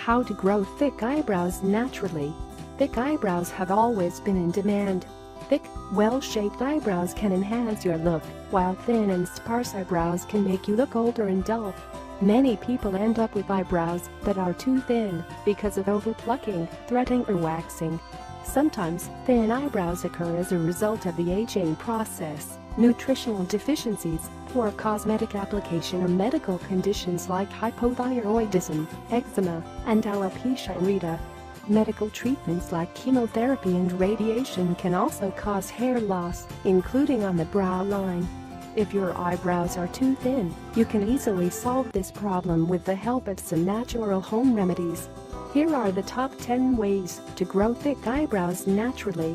How to grow thick eyebrows naturally. Thick eyebrows have always been in demand. Thick, well-shaped eyebrows can enhance your look, while thin and sparse eyebrows can make you look older and dull. Many people end up with eyebrows that are too thin because of overplucking, threading or waxing. Sometimes, thin eyebrows occur as a result of the aging process, nutritional deficiencies, poor cosmetic application or medical conditions like hypothyroidism, eczema, and alopecia areata. Medical treatments like chemotherapy and radiation can also cause hair loss, including on the brow line. If your eyebrows are too thin, you can easily solve this problem with the help of some natural home remedies. Here are the top 10 ways to grow thick eyebrows naturally.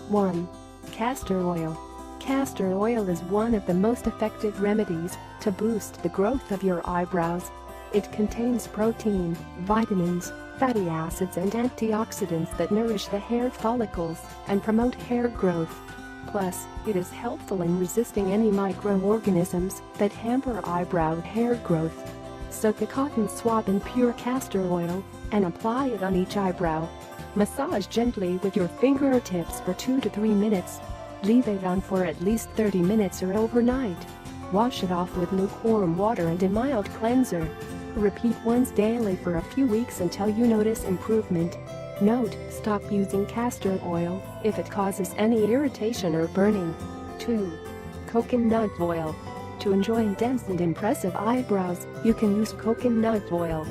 1. Castor oil. Castor oil is one of the most effective remedies to boost the growth of your eyebrows. It contains protein, vitamins, fatty acids and antioxidants that nourish the hair follicles and promote hair growth. Plus, it is helpful in resisting any microorganisms that hamper eyebrow hair growth. Soak a cotton swab in pure castor oil and apply it on each eyebrow. Massage gently with your fingertips for 2 to 3 minutes. Leave it on for at least 30 minutes or overnight. Wash it off with lukewarm water and a mild cleanser. Repeat once daily for a few weeks until you notice improvement. Note: stop using castor oil if it causes any irritation or burning. 2. Coconut oil. To enjoy dense and impressive eyebrows, you can use coconut oil.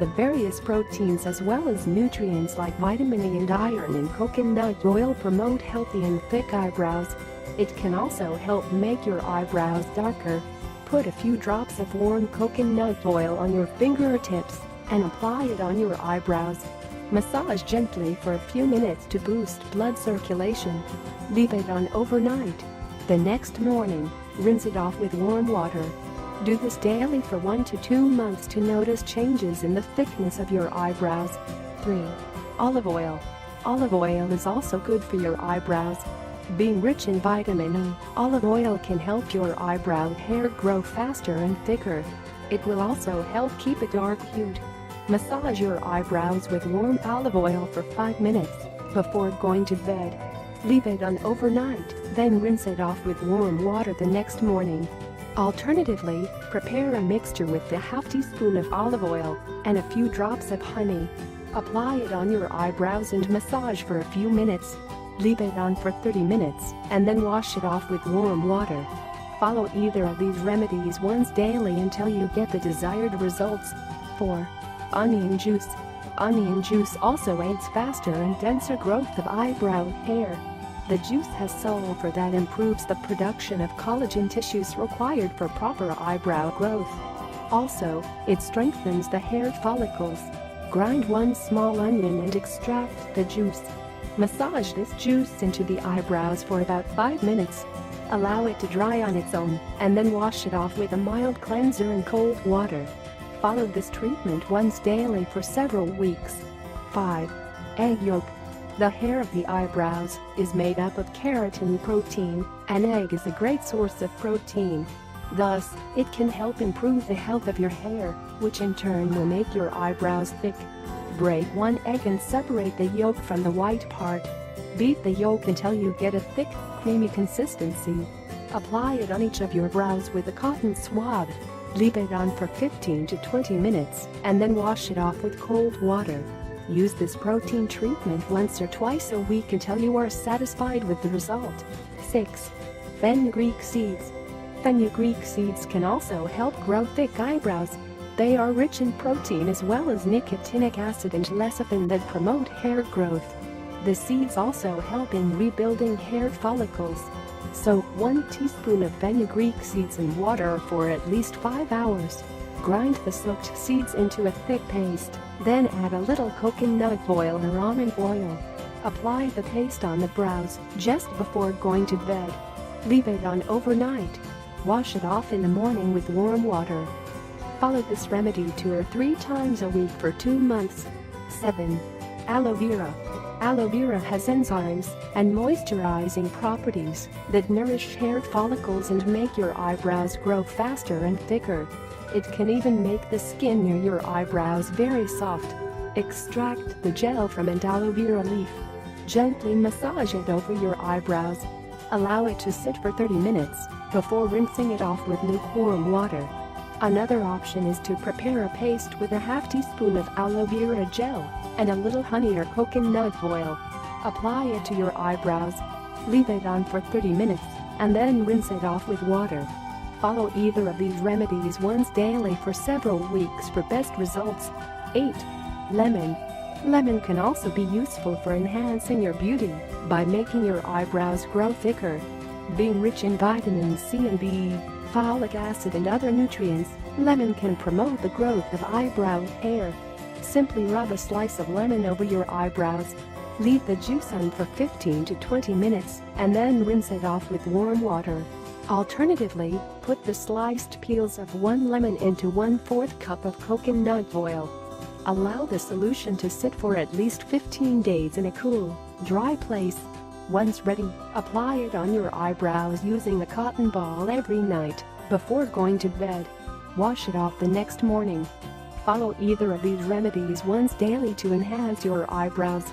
The various proteins as well as nutrients like vitamin E and iron in coconut oil promote healthy and thick eyebrows. It can also help make your eyebrows darker. Put a few drops of warm coconut oil on your fingertips and apply it on your eyebrows. Massage gently for a few minutes to boost blood circulation. Leave it on overnight. The next morning, rinse it off with warm water. Do this daily for 1 to 2 months to notice changes in the thickness of your eyebrows. 3. Olive oil. Olive oil is also good for your eyebrows. Being rich in vitamin E, olive oil can help your eyebrow hair grow faster and thicker. It will also help keep a dark hue. Massage your eyebrows with warm olive oil for 5 minutes before going to bed. Leave it on overnight, then rinse it off with warm water the next morning. Alternatively, prepare a mixture with a half teaspoon of olive oil and a few drops of honey. Apply it on your eyebrows and massage for a few minutes. Leave it on for 30 minutes and then wash it off with warm water. Follow either of these remedies once daily until you get the desired results. 4. Onion juice. Onion juice also aids faster and denser growth of eyebrow hair. The juice has sulfur that improves the production of collagen tissues required for proper eyebrow growth. Also, it strengthens the hair follicles. Grind 1 small onion and extract the juice. Massage this juice into the eyebrows for about 5 minutes. Allow it to dry on its own, and then wash it off with a mild cleanser and cold water. Follow this treatment once daily for several weeks. 5. Egg yolk. The hair of the eyebrows is made up of keratin protein. An egg is a great source of protein. Thus, it can help improve the health of your hair, which in turn will make your eyebrows thick. Break 1 egg and separate the yolk from the white part. Beat the yolk until you get a thick, creamy consistency. Apply it on each of your brows with a cotton swab. Leave it on for 15 to 20 minutes and then wash it off with cold water. Use this protein treatment once or twice a week until you are satisfied with the result. 6. Fenugreek seeds. Fenugreek seeds can also help grow thick eyebrows. They are rich in protein as well as nicotinic acid and lecithin that promote hair growth. The seeds also help in rebuilding hair follicles. Soak 1 teaspoon of fenugreek seeds in water for at least 5 hours. Grind the soaked seeds into a thick paste, then add a little coconut oil or almond oil. Apply the paste on the brows just before going to bed. Leave it on overnight. Wash it off in the morning with warm water. Follow this remedy 2 or 3 times a week for 2 months. 7. Aloe vera. Aloe vera has enzymes and moisturizing properties that nourish hair follicles and make your eyebrows grow faster and thicker. It can even make the skin near your eyebrows very soft. Extract the gel from an aloe vera leaf. Gently massage it over your eyebrows. Allow it to sit for 30 minutes before rinsing it off with lukewarm water. Another option is to prepare a paste with a half teaspoon of aloe vera gel and a little honey or coconut oil. Apply it to your eyebrows. Leave it on for 30 minutes and then rinse it off with water. Follow either of these remedies once daily for several weeks for best results. 8. Lemon. Lemon can also be useful for enhancing your beauty by making your eyebrows grow thicker. Being rich in vitamin C and B, folic acid and other nutrients, lemon can promote the growth of eyebrow hair. Simply rub a slice of lemon over your eyebrows. Leave the juice on for 15 to 20 minutes and then rinse it off with warm water. Alternatively, put the sliced peels of one lemon into 1/4 cup of coconut oil. Allow the solution to sit for at least 15 days in a cool, dry place. Once ready, apply it on your eyebrows using a cotton ball every night before going to bed. Wash it off the next morning. Follow either of these remedies once daily to enhance your eyebrows.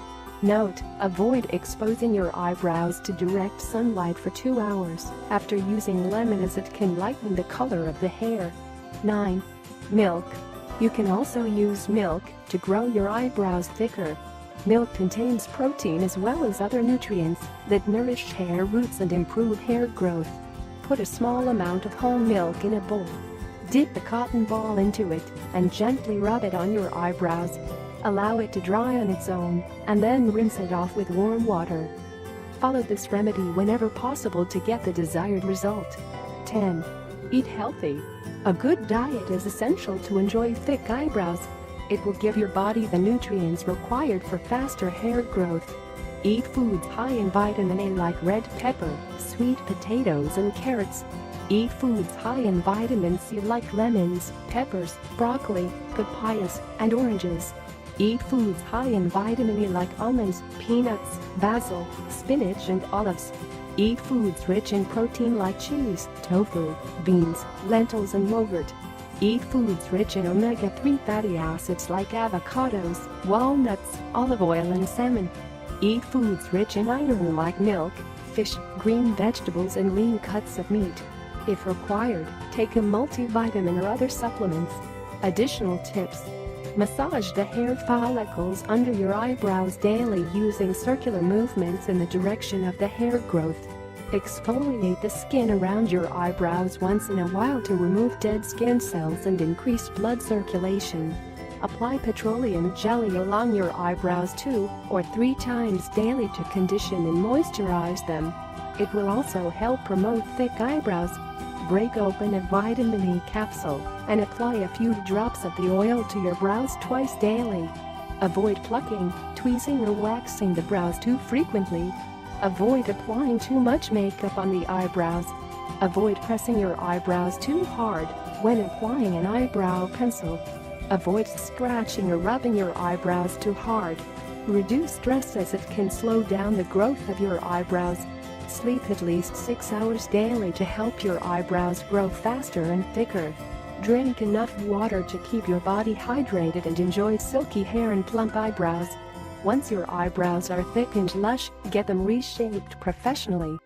Note: avoid exposing your eyebrows to direct sunlight for 2 hours after using lemon, as it can lighten the color of the hair. 9. Milk. You can also use milk to grow your eyebrows thicker. Milk contains protein as well as other nutrients that nourish hair roots and improve hair growth. Put a small amount of whole milk in a bowl. Dip the cotton ball into it and gently rub it on your eyebrows. Allow it to dry on its own and then rinse it off with warm water. Follow this remedy whenever possible to get the desired result. 10. Eat healthy. A good diet is essential to enjoy thick eyebrows. It will give your body the nutrients required for faster hair growth. Eat foods high in vitamin A like red pepper, sweet potatoes and carrots. Eat foods high in vitamin C like lemons, peppers, broccoli, papayas, and oranges. Eat foods high in vitamin E like almonds, peanuts, basil, spinach and olives. Eat foods rich in protein like cheese, tofu, beans, lentils and yogurt. Eat foods rich in omega-3 fatty acids like avocados, walnuts, olive oil and salmon. Eat foods rich in iron like milk, fish, green vegetables and lean cuts of meat. If required, take a multivitamin or other supplements. Additional tips: massage the hair follicles under your eyebrows daily using circular movements in the direction of the hair growth. Exfoliate the skin around your eyebrows once in a while to remove dead skin cells and increase blood circulation. Apply petroleum jelly along your eyebrows 2 or 3 times daily to condition and moisturize them. It will also help promote thick eyebrows. Break open a vitamin E capsule and apply a few drops of the oil to your brows twice daily. Avoid plucking, tweezing or waxing the brows too frequently. Avoid applying too much makeup on the eyebrows. Avoid pressing your eyebrows too hard when applying an eyebrow pencil. Avoid scratching or rubbing your eyebrows too hard. Reduce stress, as it can slow down the growth of your eyebrows. Sleep at least 6 hours daily to help your eyebrows grow faster and thicker. Drink enough water to keep your body hydrated and enjoy silky hair and plump eyebrows. Once your eyebrows are thick and lush, get them reshaped professionally.